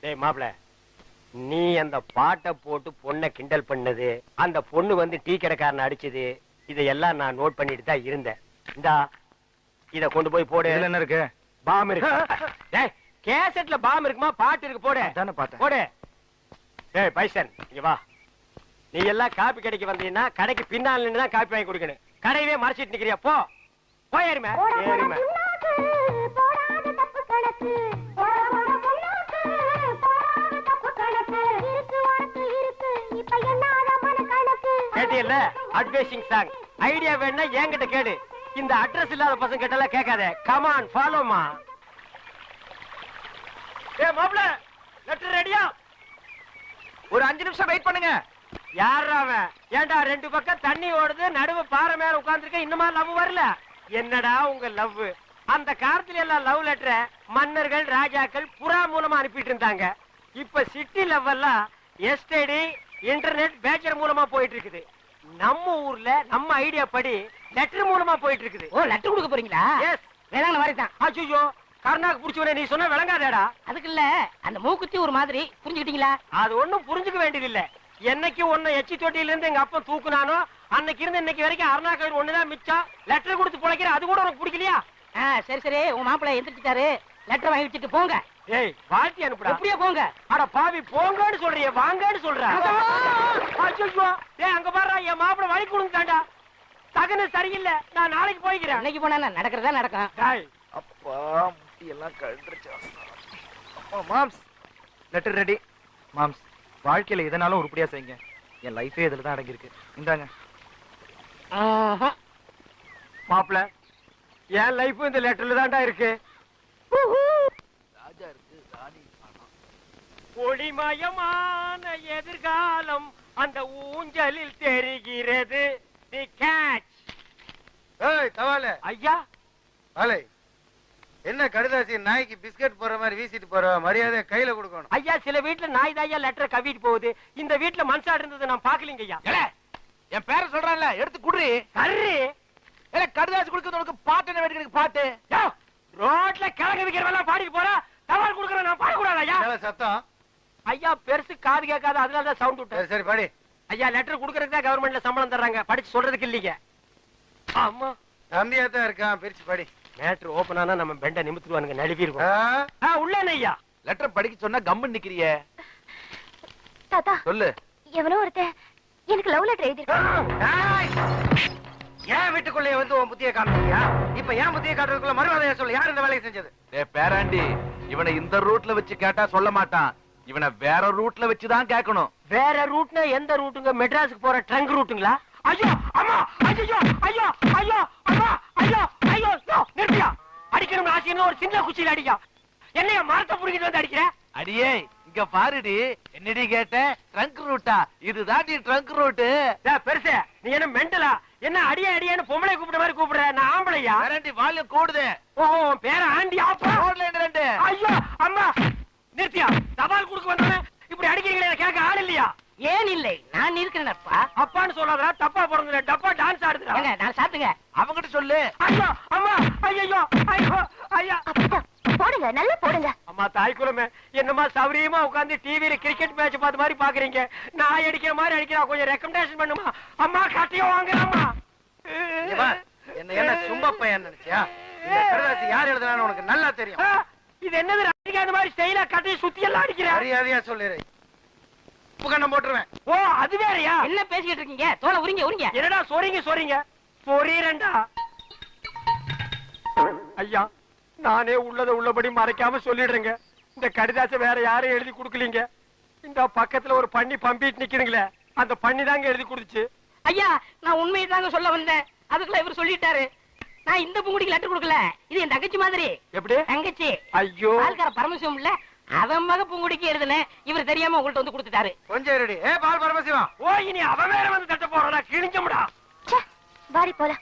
டேய் மாப்ள, நீ அந்த பாட்டை போட்டு பொண்ணை கிண்டல் பண்ணது, அந்த பொண்ணு வந்து டீ கடைக்காரனை அடிச்சது, இதையெல்லாம் நான் நோட் பண்ணிட்டு தான் இருந்தேன். இந்தா இத கொண்டு போய் போடு. இதுல என்ன இருக்கு? பாம் இருக்கு. டேய் கேசட்ல பாம் இருக்குமா? பாட்டு இருக்கு, போடு. அதானே பார்த்தேன். போடு. டேய் பைசன் இங்க வா. நீ எல்லாம் காப்பி கடைக்கு வந்தீங்கன்னா கடைக்கு பின்னால் நின்று தான் காப்பி வாங்கி கொடுக்கணும். கடையவே மறைச்சிட்டு நிக்கிறியா? போ போய் ஏறுமே ஏறுமே. கேட்டியல்ல அட்வைசிங் சாங். ஐடியா வேணா என்கிட்ட கேடு. இந்த அட்ரஸ் இல்லாத பசங்க கிட்ட கேட்காத. கம் ஆன் ஃபாலோ மா. ஏய் மாப்ள, லெட்டர் ரெடியா? ஒரு 5 நிமிஷம் வெயிட் பண்ணுங்க. யாரா அவன்? ஏண்டா ரெண்டு பக்கம் தண்ணி ஓடுது, நடுவு பாறை மேல உட்கார்ந்துருக்க, இன்னுமா லவ் வரல? என்னடா உங்க லவ்? அந்த காலத்துல எல்லாம் லவ் லெட்டரை மன்னர்கள் ராஜாக்கள் புறா மூலமா அனுப்பிட்டு இருந்தாங்க. இப்ப சிட்டி லவ் எல்லாம் எஸ்டடி இன்டர்நெட் பேச்சர் மூலமா போயிட்டு இருக்குது. நம்ம ஊர்ல நம்ம ஐடியா படி லெட்டர் மூலமா போயிட்டு இருக்குது. ஓ லெட்டர் கொடுக்க போறீங்களா? எஸ். வேளாண் மாதிரி தான். அச்சோ கர்நாக்கு புடிச்சவனே, நீ சொன்ன விளங்காதேடா. அதுக்கு இல்ல, அந்த மூக்குத்தி ஒரு மாதிரி புரிஞ்சுக்கிட்டீங்களா? அது ஒண்ணும் புரிஞ்சுக்க வேண்டியது இல்ல. என்னைக்கு உன்னை எச்சி தொட்டியில இருந்து எங்க அப்பா தூக்குனானோ அன்னைக்கு இருந்து இன்னைக்கு வரைக்கும் அருணாக்கர் ஒண்ணுதான் மிச்சம். லெட்டர் கொடுத்து பிழைக்கிற, அது கூட உனக்கு பிடிக்கலையா? சரி சரி, உங்க மாப்பிள்ளை எந்திரிச்சிட்டாரு, லெட்டர் வாங்கி வச்சுட்டு போங்க. ஏய் வாழ்த்தி அனுப்புடா. எப்படியே போங்க. அட பாவி, போங்கன்னு சொல்றியே, வாங்கன்னு சொல்ற. அச்சோ ஏய் அங்க பாருடா, என் மாப்பிள்ளை வழி கொடுங்கடா. தகன சரியில்லை, நான் நாளைக்கு போய்க்கிறேன். அன்னைக்கு போனா நடக்கிறதா நடக்கும். டேய் அப்பா முட்டி எல்லாம் கழண்டுருச்சு. அப்பா மாம்ஸ், லெட்டர் ரெடி. மாம்ஸ், வாழ்க்கையில எதனாலும் உருப்படியா செய்யுங்க. என் லைஃபே இதுல தான் அடங்கி இருக்கு. இந்தாங்க. மாப்பிள்ளை, என் லைஃப் இந்த லெட்டர்ல தான்டா இருக்கு. ராஜா இருக்கு, ராணி பணம். ஒளிமயமான எதிர்காலம் அந்த ஊஞ்சலில் தெரிகிறது. தி கேட்ச். ஏய் தவால ஐயா வாலே, என்ன கடுதாசி நாய்க்கு பிஸ்கட் போற மாதிரி வீசிட்டு போற? மரியாதை கையில கொடுக்கணும். ஐயா, சில வீட்டுல நாய் தாயா லெட்டர் கவிட்டு போகுது. இந்த வீட்டுல மனசாடு இருந்தது நான் பாக்கலீங்க ஐயா. என் பேரை சொல்றான்ல, எடுத்து குடுறி. சரி கடுதாசி கொடுக்கறது உனக்கு பாட்டு என்ன வேண்டிய பாட்டு? ரோட்ல கிழங்கு விக்கிறவெல்லாம் பாடிட்டு போறா, தவால் கொடுக்கறேன் நான் பாடக்கூடாது ஐயா. என்ன சத்தம்? ஐயா பெருசு காது கேட்காது, அதனாலதான் சவுண்ட் விட்டேன். சரி சரி படி. ஐயா லெட்டர் கொடுக்கறதுக்கு தான் கவர்மெண்ட்ல சம்பளம் தர்றாங்க, படிச்சு சொல்றதுக்கு இல்லீங்க. ஆமா தம்பியா தான் இருக்கான், பிரிச்சு படி. மேட்ரு ஓபன் ஆனா நம்ம பெண்ட நிமித்துருவானுங்க, நழுவி ஆ? இருக்கும். உள்ள ஐயா லெட்டர் படிக்க சொன்னா கம்மு நிக்கிறியே. தாத்தா, சொல்லு. எவனோ ஒருத்தன் எனக்கு லவ் லெட்டர் எழுதிருக்கான். ஏய்! ஏன் வீட்டுக்குள்ளே வந்து உன் புத்திய காமிச்சியா? இப்ப ஏன் புத்திய காட்டுறதுக்குள்ள மறுவாதையா சொல்லு. யார் இந்த வேலையை செஞ்சது? பேராண்டி, இவனை இந்த ரூட்ல வச்சு கேட்டா சொல்ல மாட்டான். இவனை வேற ரூட்ல வச்சுதான் கேட்கணும். வேற ரூட்னா எந்த ரூட்டுங்க? மெட்ராஸுக்கு போற ட்ரங்க் ரூட்டுங்களா? ஐயோ அம்மா, ஐயோ ஐயோ ஐயோ அம்மா, ஐயோ ஐயோ நிறுத்தியா. அடிக்கணும் ஆசைன்னு ஒரு சின்ன குச்சியில அடிக்கா. என்னைய மரத்தை புடிக்கிட்டு வந்து அடிக்கிற? அடியே இங்க பாருடி, என்னடி கேட்ட? ட்ரங்க் ரூட்டா? இதுதான் ட்ரங்க் ரூட்டு. பெருசு நீ என்ன மெண்டலா? என்ன அடிய அடியன்னு பொம்பளை கூப்பிட்ட மாதிரி கூப்பிடுற? நான் ஆம்பளையா? பேராண்டி வால்யூம் கூடுது. ஓஹோ பேர ஆண்டி ஆப்பா. ரோட்ல என்ன ரெண்டு? ஐயோ அம்மா நிறுத்தியா. தபால் கொடுக்க வந்தானே இப்படி அடிக்கிறீங்களே, கேட்க ஆள் இல்லையா? ஏன் இல்லை, நான் இருக்கிறேன்ப்பா. அப்பான்னு சொல்லாதடா, தப்பா பிறந்த டப்பா டான்ஸ் ஆடுதுடா. ஏங்க நான் சாப்பிட்டுங்க. அவங்கிட்ட சொல்லு. ஐயோ அம்மா, ஐயோ ஐயோ ஐயா. போடுங்க, நல்லா போடுங்க. அம்மா தாய்க்குலமே, என்னமா சௌரியமா உட்கார்ந்து டிவில கிரிக்கெட் மேட்ச் பார்த்த மாதிரி பாக்குறீங்க. நான் அடிக்கிற மாதிரி அடிக்கிறா, கொஞ்சம் ரெக்கமெண்டேஷன் பண்ணுமா? அம்மா கட்டியோ வாங்குறம்மா. இங்க வா. என்ன சும்மா பையன் நினைச்சியா? இந்த கடுதாசி யார் எழுதுனான்னு உனக்கு நல்லா தெரியும். இது என்னது ரஜினிகாந்த் மாதிரி ஸ்டைலா கட்டி சுத்தி எல்லாம் அடிக்கிற? மரியாதையா சொல்லிடு. உப்பு கண்ணம் போட்டுருவேன். ஓ அது வேறயா? என்ன பேசிக்கிட்டு இருக்கீங்க? தோலை உரிங்க உரிங்க. என்னடா சொறீங்க சொறீங்க? சொறீரண்டா. ஐயா நானே உள்ளத உள்ளபடி மறைக்காம சொல்லிடுறேங்க. இந்த கடிதாசை வேற யாரும் எழுதி கொடுக்கலீங்க. இந்த பக்கத்துல ஒரு பண்ணி பம்பிட்டு நிக்கிறீங்களே, அந்த பண்ணி தாங்க எழுதி கொடுத்துச்சு. ஐயா நான் உண்மையை தாங்க சொல்ல வந்தேன். அதுக்குள்ள இவர் சொல்லிட்டாரு. நான் இந்த பூங்குடிக்கு லெட்டர் கொடுக்கல. இது என் தங்கச்சி மாதிரி. எப்படி? தங்கச்சி. ஐயோ, பால்கார பரமசிவம் இல்ல, அவன் மக பூங்குடிக்கு எழுதுனேன். இவர் தெரியாம உங்கள்ட்ட வந்து கொடுத்துட்டாரு. கொஞ்சம் ரெடி. பால் பரமசிவம். ஓ இனி அவன் வேற வந்து தட்ட போறானா? கிழிஞ்சமுடா. வாரி போலாம்.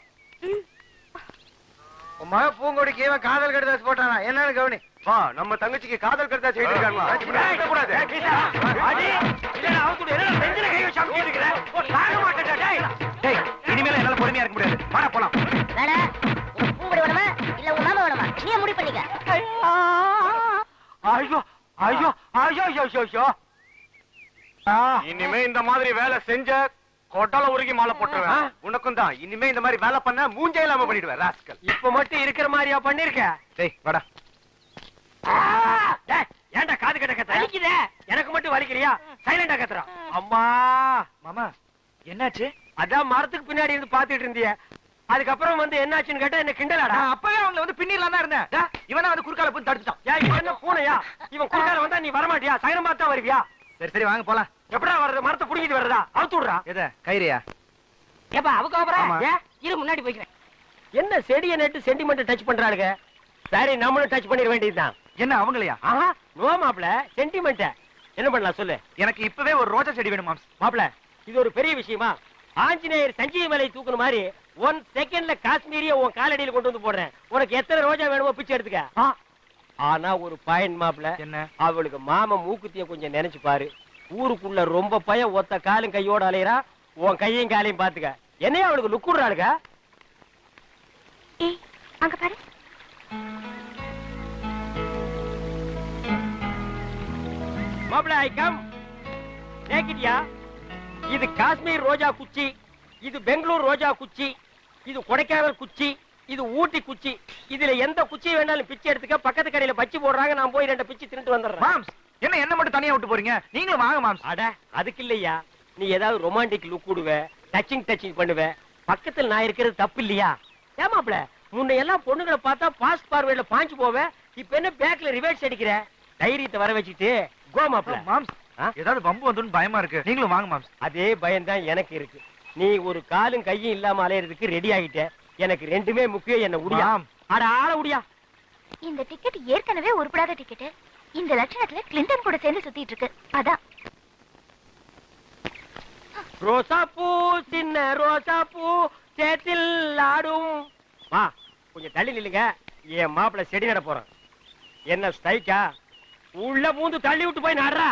உன் மக பூங்கொடிக்கு இவன் காதல் கடிதாசு போட்டானா என்னன்னு கவனி. நம்ம தங்கச்சிக்கு காதல் கருத்தா செய்திருக்காங்களா? இனிமேல என்னால பொறுமையா இருக்க முடியாது. வாடா போலாம். பூங்குடி வேணுமா இல்ல உங்க மாமா வேணுமா? நீ முடிவு பண்ணிக்க. ஐயோ ஐயோ ஐயோ ஐயோ ஐயோ. இனிமே இந்த மாதிரி வேலை செஞ்ச கொட்டால உருகி மாலை போட்டுருவேன். உனக்கும் தான் இனிமே இந்த மாதிரி வேலை பண்ண மூஞ்சே இல்லாம பண்ணிடுவேன் ராஸ்கல். இப்ப மட்டும் இருக்கிற மாதிரியா பண்ணிருக்க? டேய் வாடா. ஏன்டா காது கட்ட கத்துற? வலிக்குதே. எனக்கு மட்டும் வலிக்கிறியா? சைலண்டா கத்துறான். அம்மா மாமா என்னாச்சு? அதான் மரத்துக்கு பின்னாடி இருந்து பாத்துட்டு இருந்திய. அதுக்கப்புறம் வந்து என்னாச்சுன்னு கேட்டா என்ன கிண்டலாடா? நான் அப்பவே அவங்கள வந்து பின்னிடலாம் தான் இருந்தேன். இவனா வந்து குறுக்கால போய் தடுத்துட்டான். ஏன் இவன் என்ன பூனையா? இவன் குறுக்கால வந்தா நீ வரமாட்டியா? சைலம் பார்த்தா வருவியா? சரி சரி வாங்க போலாம். எப்படா வர்றது? மரத்தை புடிங்கிட்டு வர்றதா? அவுத்து விடுறா. எத கயிறியா? ஏப்பா அவங்க அப்புறம் ஆமா. இரு முன்னாடி போய்க்கிறேன். என்ன செடியை நட்டு சென்டிமெண்ட் டச் பண்றாளுங்க? சரி நம்மளும் டச் பண்ணிட வேண்டியதுதான். என்ன அவங்களையா? ஆஹா நோ மாப்ள, சென்டிமெண்ட் என்ன பண்ணலாம் சொல்லு. எனக்கு இப்பவே ஒரு ரோஜா செடி வேணும் மாம்ஸ். மாப்ள இது ஒரு பெரிய விஷயமா? ஆஞ்சநேயர் சஞ்சீவி மலை தூக்குன மாதிரி 1 செகண்ட்ல காஷ்மீரிய உன் காலடியில கொண்டு வந்து போடுறேன். உனக்கு எத்தனை ரோஜா வேணுமோ பிச்சை எடுத்துக்க. ஆனா ஒரு பாயிண்ட் மாப்ள, என்ன? அவளுக்கு மாமா மூக்குத்திய கொஞ்சம் நினைச்சு பாரு. ஊருக்குள்ள ரொம்ப பயம், ஒத்த காலும் கையோட அலையறா. உன் கையும் காலையும் பாத்துக்க. என்னையா அவளுக்கு லுக் விடுறாளுங்க? ஏய் அங்க பாரு. மாப்ள ஐ கம். கேக்கிட்டியா? இது காஷ்மீர் ரோஜா குச்சி, இது பெங்களூர் ரோஜா குச்சி, இது கொடைக்கானல் குச்சி, இது ஊட்டி குச்சி. இதுல எந்த குச்சி வேணாலும் பிச்சை எடுத்துக்க. பக்கத்து கடையில பச்சி போடுறாங்க, நான் போய் 2 பிச்சு தின்னுட்டு வந்துடுறேன். மாம்ஸ் என்ன என்ன மட்டும் தனியா விட்டு போறீங்க? நீங்களும் வாங்க மாம்ஸ். அட அதுக்கு இல்லையா, நீ ஏதாவது ரொமான்டிக் லுக் விடுவ, டச்சிங் பண்ணுவ. பக்கத்துல நான் இருக்கிறது தப்பு இல்லையா? ஏமாப்ல முன்ன எல்லாம் பொண்ணுங்களை பார்த்தா பாஸ்ட் ஃபார்வர்ட்ல பாஞ்சு போவேன். இப்ப என்ன பேக்ல ரிவர்ஸ் அடிக்கிற? தைரியத்தை வர வச்சுட்டு கோ மாப்ள. மாம்ஸ் ஏதாவது வம்பு வந்துன்னு பயமா இருக்கு. நீங்களும் வாங்க மாம்ஸ். அதே பயம் தான் எனக்கு இருக்கு. நீ ஒரு காலும் கையும் இல்லாம அலையறதுக்கு ரெடி ஆகிட்ட. எனக்கு ரெண்டுமே முக்கியம். என்ன உடியா? அட ஆள உடியா. இந்த டிக்கெட் ஏற்கனவே உருப்படாத டிக்கெட். இந்த லட்சணத்துல கிளின்டன் கூட சேர்ந்து சுத்திட்டு இருக்கு. அதான் ரோசா பூ சின்ன ரோசா பூ சேத்தில் ஆடும். வா கொஞ்சம் தள்ளி நில்லுங்க. என் மாப்பிள்ள செடி நட போறான். என்ன ஸ்டைக்கா? உள்ள பூந்து தள்ளி விட்டு போய் நடுறா.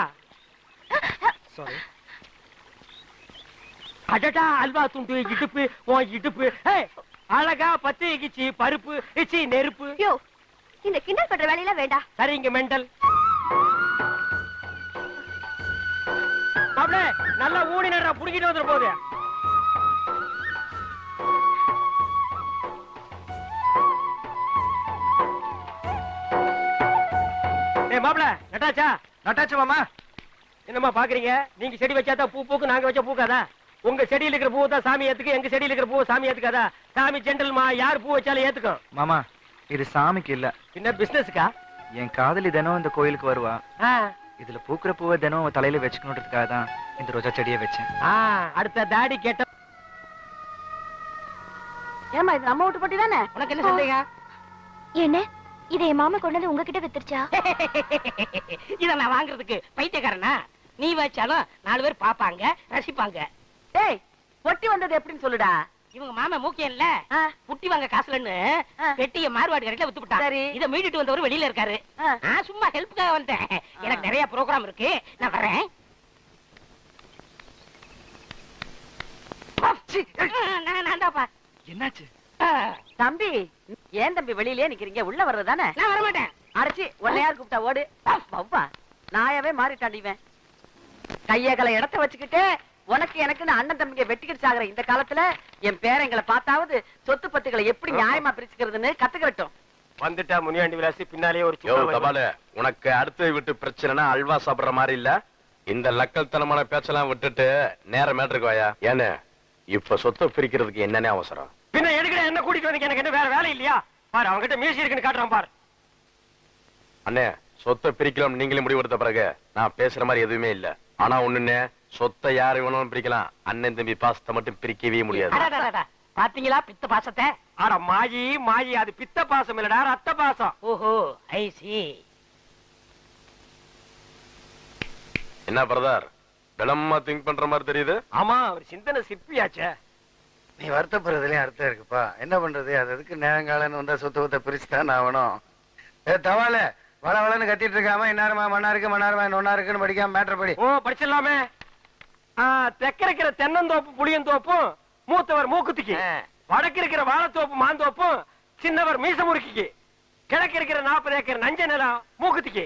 சாரி. அடடா அல்வா துண்டு இடுப்பு உன் இடுப்பு. அழகா பத்து இகிச்சு பருப்பு இச்சி நெருப்பு. யோ இந்த கிண்டல் பண்ற வேலையில வேண்டாம். சரிங்க மெண்டல். மாப்ள நல்லா ஊடி நடுறா, புடிக்கிட்டு வந்துட போகுது. மாப்ள நட்டாச்சா? நட்டாச்சு மாமா. என்னமா பாக்குறீங்க? நீங்க செடி வச்சாதான் பூ பூக்கு, நாங்க வச்சா பூக்காதா? உங்க செடியில் இருக்கிற பூ தான் சாமி ஏத்துக்கு, எங்க செடியில் இருக்கிற பூ சாமி ஏத்துக்காதா? சாமி ஜென்டல்மா, யார் பூ வச்சாலும் ஏத்துக்கும். மாமா இது சாமிக்கு இல்ல, என்ன பிசினஸ்க்கா? என் காதலி தினம் இந்த கோயிலுக்கு வருவா. இதுல பூக்குற பூவை தினம் அவ தலையில வச்சுக்கணுன்றதுக்காக தான் இந்த ரோஜா செடியை வச்சேன். அடுத்த தாடி கேட்ட. ஏமா இது நம்ம வீட்டு போட்டி தானே? உனக்கு என்ன சந்தேகம்? என்ன இதை என் மாமா கொண்டு வந்து உங்ககிட்ட வித்துருச்சா? இத நான் வாங்குறதுக்கு பைத்தியக்காரனா? நீ வச்சாலும் 4 பேர் பாப்பாங்க, ரசிப்பாங்க. டேய் பொட்டி வந்தது எப்படின்னு சொல்லுடா. இவங்க மாமா மூக்கியன்ல புட்டி வாங்க காசுலன்னு பெட்டிய மார்வாடி கடையில வித்துட்டான். சரி. இத மீட்டுட்டு வந்தவர் வெளியில இருக்காரு. நான் சும்மா ஹெல்ப்புக்காக வந்தேன். எனக்கு நிறைய ப்ரோகிராம் இருக்கு, நான் வரேன். நான் தான்ப்பா. என்னாச்சு? தம்பி ஏன் தம்பி வெளியிலே நிக்கிறீங்க? உள்ள வர்றதானே? நான் வர மாட்டேன். அரைச்சி உன்னை யார் கூப்பிட்டா ஓடு. வவ்வா நாயாவே மாறிட்டாண்டிவன். கையகல இடத்த வச்சுக்கிட்டு உனக்கு எனக்குன்னு அண்ணன் தம்பிங்க வெட்டிக்கிட்டு சாகுற இந்த காலத்துல என் பேரங்களை பார்த்தாவது சொத்து பத்துக்களை எப்படி நியாயமா பிரிச்சுக்கிறதுன்னு கத்துக்கிறட்டும். வந்துட்டா முனியாண்டி விலாசி பின்னாலே ஒரு தபால. உனக்கு அடுத்து விட்டு பிரச்சனைனா அல்வா சாப்பிடுற மாதிரி இல்ல. இந்த லக்கல்தனமான பேச்செல்லாம் விட்டுட்டு நேர மேட்டருக்கு வாயா. ஏன்னு இப்ப சொத்தை பிரிக்கிறதுக்கு என்னன்னே அவசரம்? பின்ன எதுக்கு என்ன கூட்டிட்டு வந்து? எனக்கு என்ன வேற வேலை இல்லையா? பாரு அவன்கிட்ட மீசி இருக்குன்னு காட்டுறான் பாரு. அண்ணே சொத்தை பிரிக்கலாம் நீங்களே முடிவெடுத்த பிறகு நான் பேசுற மாதிரி எதுவுமே இல்ல. ஆனா ஒண்ணுண்ணே, சொத்தை யாரு வேணாலும் பிரிக்கலாம், அண்ணன் தம்பி பாசத்தை மட்டும் பிரிக்கவே முடியாது. அடடடடா, பாத்தீங்களா பித்த பாசத்தை? ஆட மாயி மாயி, அது பித்த பாசம் இல்லடா, ரத்த பாசம். ஓஹோ ஐ சி. என்ன பிரதர், விளமா திங்க் பண்ற மாதிரி தெரியுது? ஆமா, ஒரு சிந்தனை சிற்பியாச்சே. நீ வருத்தப்படுறதுலயும் அர்த்தம் இருக்குப்பா. என்ன பண்றது, அது அதுக்கு நேரங்காலன்னு வந்தா சொத்த பிரிச்சுதான் ஆகணும். தவால வள வளன்னு கத்திட்டு இருக்காம இந்நேரமா மண்ணாருக்கு ஒன்னா இருக்குன்னு படிக்காம மேட்டர் படி. ஓ படிச்சிடலாமே. தெக்க இருக்கிற தென்னந்தோப்பு புளியந்தோப்பும் மூத்தவர் மூக்குத்திக்கு, வடக்கு இருக்கிற வாழைத்தோப்பு மாந்தோப்பும் சின்னவர் மீச முறுக்கிக்கு, கிழக்கு இருக்கிற 40 ஏக்கர் நஞ்ச நிலம் மூக்குத்திக்கு,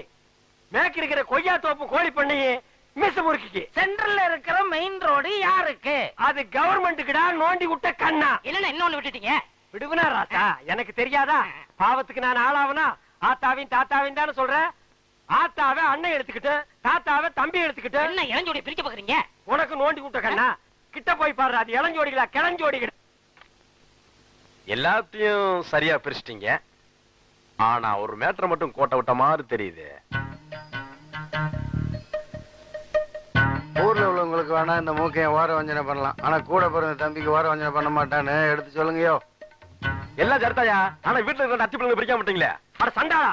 மேற்கு இருக்கிற கொய்யா தோப்பு கோழி பண்ணையே மீச முறுக்கிக்கு. சென்ட்ரல்ல இருக்கிற மெயின் ரோடு யாருக்கு? அது கவர்மெண்ட்டுக்குடா, நோண்டி விட்ட கண்ணா. இல்லன்னா இன்னொன்னு விட்டுட்டீங்க. விடுவனா ராசா, எனக்கு தெரியாதா? பாவத்துக்கு நான் ஆளாவனா? ஆத்தாவின் தாத்தாவின் தானே சொல்றேன். ஆத்தாவை அண்ணன் எடுத்துக்கிட்டு, தாத்தாவை தம்பி எடுத்துக்கிட்டு, என்ன இளஞ்சோடி பிரிக்க பாக்குறீங்க? உனக்கு நோண்டி விட்ட கண்ணா. கிட்ட போய் பாரு, அது இளஞ்சோடிகளா கிளஞ்சோடிகளா? எல்லாத்தையும் சரியா பிரிச்சிட்டீங்க. ஆனா ஒரு மேட்டர் மட்டும் கோட்டை விட்ட மாதிரி தெரியுது. ஊர்ல உள்ளவங்களுக்கு வேணா இந்த மூக்கைய ஓர வஞ்சனை பண்ணலாம், ஆனா கூட பிறந்த தம்பிக்கு ஓர வஞ்சனை பண்ண மாட்டான்னு எடுத்து சொல்லுங்கயோ. எல்லாம் சரிதாயா, ஆனா வீட்டுல இருக்கிற அத்தி பிள்ளைங்க பிரிக்க மாட்டீங்களே. அட சண்டாளா,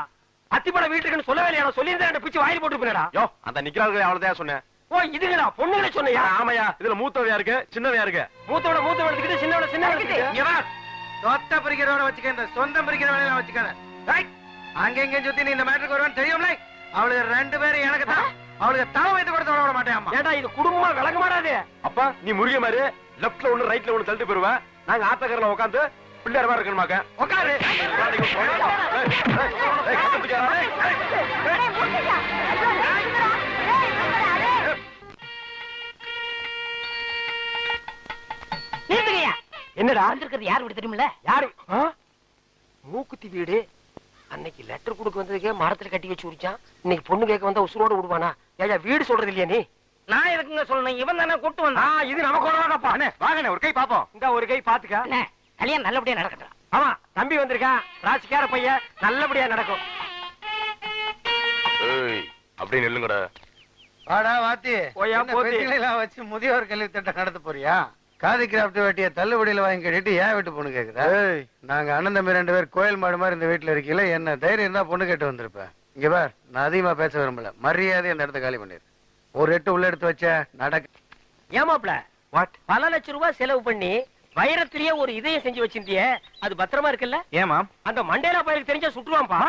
அத்திப்பட வீட்டுக்குன்னு சொல்லவே இல்லையா? சொல்லியிருந்தேன் பிச்சு வாயில் போட்டு போனடா. யோ, அந்த நிக்கிறாங்க அவ்வளவுதான் சொன்னேன். ஓ இதுங்களா பொண்ணுங்களே சொன்னையா? ஆமையா, இதுல மூத்தவையா இருக்கு சின்னவையா இருக்கு. மூத்தோட எடுத்துக்கிட்டு சின்னோட சின்ன எடுத்துக்கிட்டு. சொத்த பிரிக்கிறவன வச்சுக்க, இந்த சொந்தம் பிரிக்கிறவன வச்சுக்காத. அங்க எங்க சுத்தி நீ இந்த மேட்டருக்கு வருவான்னு தெரியும்ல. அவளுக்கு 2 பேரும் எனக்கு தான். அவளுக்கு தலை வைத்து கூட விட மாட்டேன். ஏடா இது குடும்பமா விளங்க மாட்டாது. அப்பா நீ முருக மாதிரி லெப்ட்ல ஒண்ணு ரைட்ல ஒண்ணு தள்ளிட்டு போயிருவேன். நாங்க ஆத்தக்கரையில உட்காந்து பிள்ளையார் மாதிரி இருக்கணுமாக்க உட்காரு. என்னடா வந்திருக்கிறது யார் வீடு தெரியுமில்ல? யாரு? மூக்குத்தி வீடு. அன்னைக்கு லெட்டர் கொடுக்க வந்ததுக்கே மரத்துல கட்டி வச்சு உரிச்சான். இன்னைக்கு பொண்ணு கேட்க வந்தா உசுரோட விடுவானா? ஏயா வீடு சொல்றது இல்லையா நீ? நான் எதுக்குங்க சொல்லணும்? இவன் தானே கூட்டு வந்தான். இது நமக்கு வரவாடப்பா. வாங்கண்ணே ஒரு கை பாப்போம். இந்த ஒரு கை பாத்துக்க. கல்யாணம் நல்லபடியா நடக்கட்டும். ஆமா, தம்பி வந்திருக்கான், ராசிக்கார பையன், நல்லபடியா நடக்கும். அப்படி நில்லுங்கடா. வாடா வாத்தி, ஓயா போத்தி எல்லாம் வச்சு முதியோர் கல்வி திட்டம் நடத்த போறியா? காதி கிராப்ட் வெட்டிய தள்ளுபடியில வாங்கி கட்டிட்டு ஏன் வீட்டு பொண்ணு கேக்குதா? நாங்க அண்ணன் தம்பி 2 பேர் கோயில் மாடு மாதிரி இந்த வீட்டுல இருக்கீங்களா? என்ன தைரியம் இருந்தா பொண்ணு கேட்டு வந்திருப்பேன். இங்க பார், நான் அதிகமா பேச விரும்பல, மரியாதை அந்த இடத்த காலி பண்ணிரு. ஒரு 8 உள்ள எடுத்து வச்ச நடக்க. ஏமாப்ல பல லட்சம் ரூபாய் செலவு பண்ணி வைரத்திலேயே ஒரு இதயம் செஞ்சு வச்சிருந்தியே, அது பத்திரமா இருக்குல்ல? ஏமா அந்த மண்டேலா பையனுக்கு தெரிஞ்சா சுட்டுவான்பா.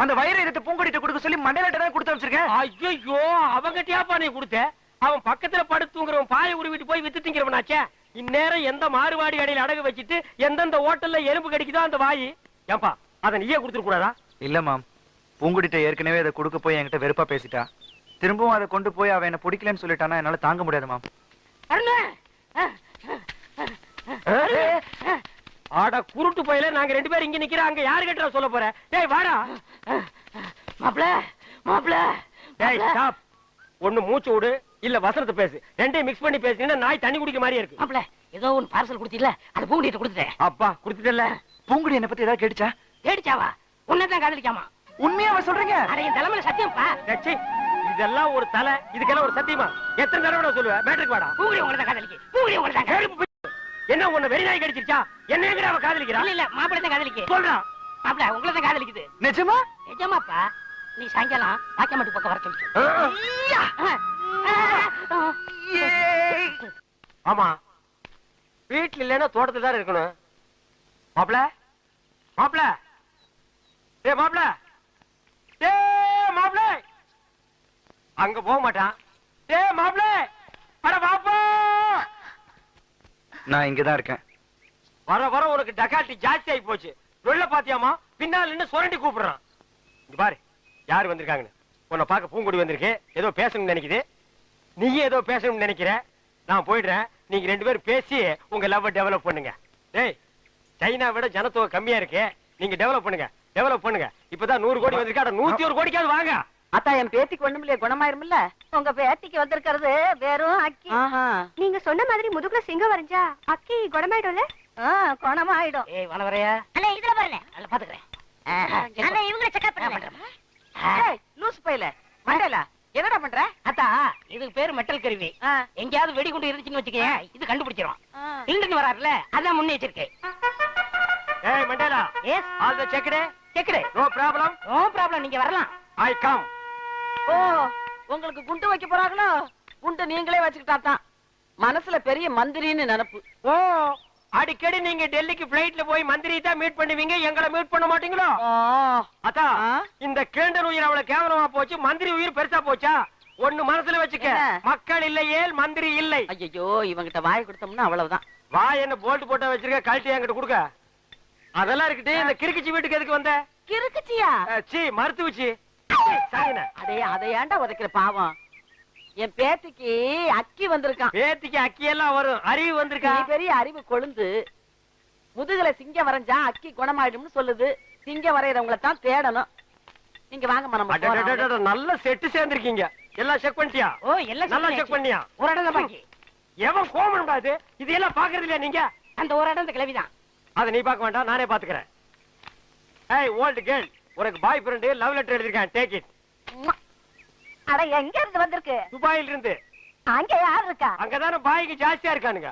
அந்த வயிறு எடுத்து பூங்கொடிட்டு கொடுக்க சொல்லி மண்டையில தான் கொடுத்து வச்சிருக்கேன். ஐயோ, அவங்கிட்டயாப்பா நீ கொடுத்த? அவன் பக்கத்துல படுத்துங்கிறவன் பாய உருவிட்டு போய் வித்து திங்கிறவனாச்சே. இந்நேரம் எந்த மாறுவாடி அடையில அடகு வச்சிட்டு எந்தெந்த ஹோட்டல்ல எலும்பு கடிக்குதோ அந்த வாயி. ஏன்பா அதை நீயே கொடுத்துட கூடாதா? இல்ல மாம், பூங்குடிட்ட ஏற்கனவே அதை கொடுக்க போய் என்கிட்ட வெறுப்பா பேசிட்டா. திரும்பவும் அதை கொண்டு போய் அவன் என்ன பிடிக்கலன்னு சொல்லிட்டானா என்னால தாங்க முடியாது மாம். ஆடா குருட்டு போயில நாங்க 2 பேரும் இங்க நிக்கிறோம், அங்க யாரு கேட்டா சொல்ல போற? டேய் வாடா. மாப்ள மாப்ள டேய் ஸ்டாப். ஒண்ணு மூச்சு விடு, இல்ல வசனத்தை பேசு. ரெண்டையும் மிக்ஸ் பண்ணி பேசினா நாய் தண்ணி குடிக்க மாதிரியே இருக்கு. மாப்ள ஏதோ ஒன்னு பார்சல் கொடுத்தீல்ல, அது பூங்குடிட்ட கொடுத்துட்டேன். அப்பா கொடுத்துட்டல. பூங்குடி என்ன பத்தி ஏதாவது கேட்டுச்சா? கேடிச்சாவா? உன்னதான் காதலிக்காமா? உண்மையாவ சொல்றீங்க? அட என் தலைமையில சத்தியம்ப்பா. டச்சி, இதெல்லாம் ஒரு தலை, இதுக்கெல்லாம் ஒரு சத்தியமா? எத்தனை தடவை சொல்லுவேன்? மேட்ருக்கு வாடா. பூங்குடி உங்களை தான் காதலிக்கு. பூங்குடி உங்களை தான் காதலிக்கு. என்ன உன்னை வெறி நாய் கடிச்சிருச்சா? என்ன எங்கடா அவ காதலிக்கிறா? இல்ல மாப்பிள தான் காதலிக்கு. சொல்றான். மாப்பிள உங்களை தான் காதலிக்குது. நிஜமா? நிஜமாப்பா. நீ சாயங்காலம் வாக்கியமாட்டு பக்கம் வர சொல்லு. ஆமா, வீட்டுல இல்லன்னா தோட்டத்துல தான் இருக்கணும். மாப்பிள மாப்பிள டேய் மாப்பிள, டேய் மாப்பிள, அங்க போக மாட்டான். டேய் மாப்பிள, அட பாப்பா, நான் இங்கதான் இருக்கேன். வர வர உனக்கு டகாட்டி ஜாஸ்தி ஆகி போச்சு. வெள்ள பாத்தியாமா? பின்னால் நின்னு சுரண்டி கூப்பிடுறான். இங்க பாரு யாரு வந்திருக்காங்கன்னு. உன்னை பார்க்க பூங்குடி வந்திருக்கு, ஏதோ பேசணும்னு நினைக்குது. நீயே ஏதோ பேசணும்னு நினைக்கிற. நான் போயிடுறேன், நீங்க 2 பேரும் பேசி உங்க லவ் டெவலப் பண்ணுங்க. டேய், சைனா விட ஜனத்தொகை கம்மியா இருக்கு, நீங்க டெவலப் பண்ணுங்க, டெவலப் பண்ணுங்க. இப்பதான் 100 கோடி வந்திருக்கா, 101 கோடிக்காவது வாங்க. அத்தா என் பேத்திக்கு ஒண்ணுமில்லையே, குணமாயிருமில்ல? உங்க பேத்திக்கு வந்திருக்கிறது வெறும் அக்கி. ஆஹா. நீங்க சொன்ன மாதிரி முதுகுல சிங்கம் வரைஞ்சா அக்கி குணமாயிடும்ல? குணமாயிடும். ஏய் வனவரையா அண்ணா இதுல பாருங்க. அதுல பாத்துக்கிறேன். அண்ணா இவங்கள செக்அப் பண்ணுங்க. ஏய், லூசு பையல மண்டேலா என்னடா பண்ற? அத்தா இதுக்கு பேரு மெட்டல் கருவி. எங்கேயாவது வெடிகுண்டு இருந்துச்சுன்னு வச்சுக்கேன், இது கண்டுபிடிச்சிரும். இன்டர்ன் வராருல, அதான் முன்னெச்சரிக்கை. ஏய் Mandela, yes all the checked. Checked. No problem. No problem, நீங்க வரலாம். I come. ஓ, உங்களுக்கு குண்டு வைக்க போறாங்களோ? குண்டு நீங்களே வச்சுக்கிட்டா தான். மனசுல பெரிய மந்திரின்னு நினைப்பு. ஓ, அடிக்கடி நீங்க டெல்லிக்கு பிளைட்ல போய் மந்திரி தான் மீட் பண்ணுவீங்க, எங்களை மீட் பண்ண மாட்டீங்களோ? அத்தா, இந்த கேண்டன் உயிர் அவ்வளவு கேவலமா போச்சு, மந்திரி உயிர் பெருசா போச்சா? ஒண்ணு மனசுல வச்சுக்க, மக்கள் இல்லையே மந்திரி இல்லை. ஐயோ, இவங்கிட்ட வாய் கொடுத்தோம்னா அவ்வளவுதான். வாய் என்ன போல்ட் போட்டா வச்சிருக்க, கழட்டி என்கிட்ட கொடுக்க. அதெல்லாம் இருக்கட்டு, இந்த கிறுக்குச்சி வீட்டுக்கு எதுக்கு வந்த? கிறுக்குச்சியா? சீ, மருத்துவச்சி. அடே, அதை ஏன்டா உதைக்கிற பாவம்? என் பேத்திக்கு அக்கி வந்திருக்கான். பேத்திக்கு அக்கி எல்லாம் வரும், அறிவு வந்திருக்கா? நீ பெரிய அறிவு கொழுந்து. முதுகுல சிங்கம் வரைஞ்சா அக்கி குணமாயிடும்னு சொல்லுது. சிங்கம் வரையறவங்கள தான் தேடணும். நீங்க வாங்க மனம். நல்ல செட்டு சேர்ந்திருக்கீங்க. எல்லாம் செக் பண்ணிட்டியா? ஓ, எல்லாம் நல்லா செக் பண்ணியா? ஒரு இடம் தான் பாக்கி. எவன் கோமன் இது? இது எல்லாம் பாக்குறது இல்லையா நீங்க? அந்த ஒரு இடம் இந்த கிளவிதான். அதை நீ பார்க்க வேண்டாம், நானே பாத்துக்கிறேன். ஏய் ஓல்ட் கேர்ள், உனக்கு பாய் ஃப்ரெண்ட் லவ் லெட்டர் எழுதிருக்கேன், டேக் இட். அட எங்க இருந்து வந்திருக்கு? துபாயில இருந்து. அங்க யார் இருக்கா? அங்கதானே பாய்க்கு ஜாஸ்தியா இருக்கானுங்க.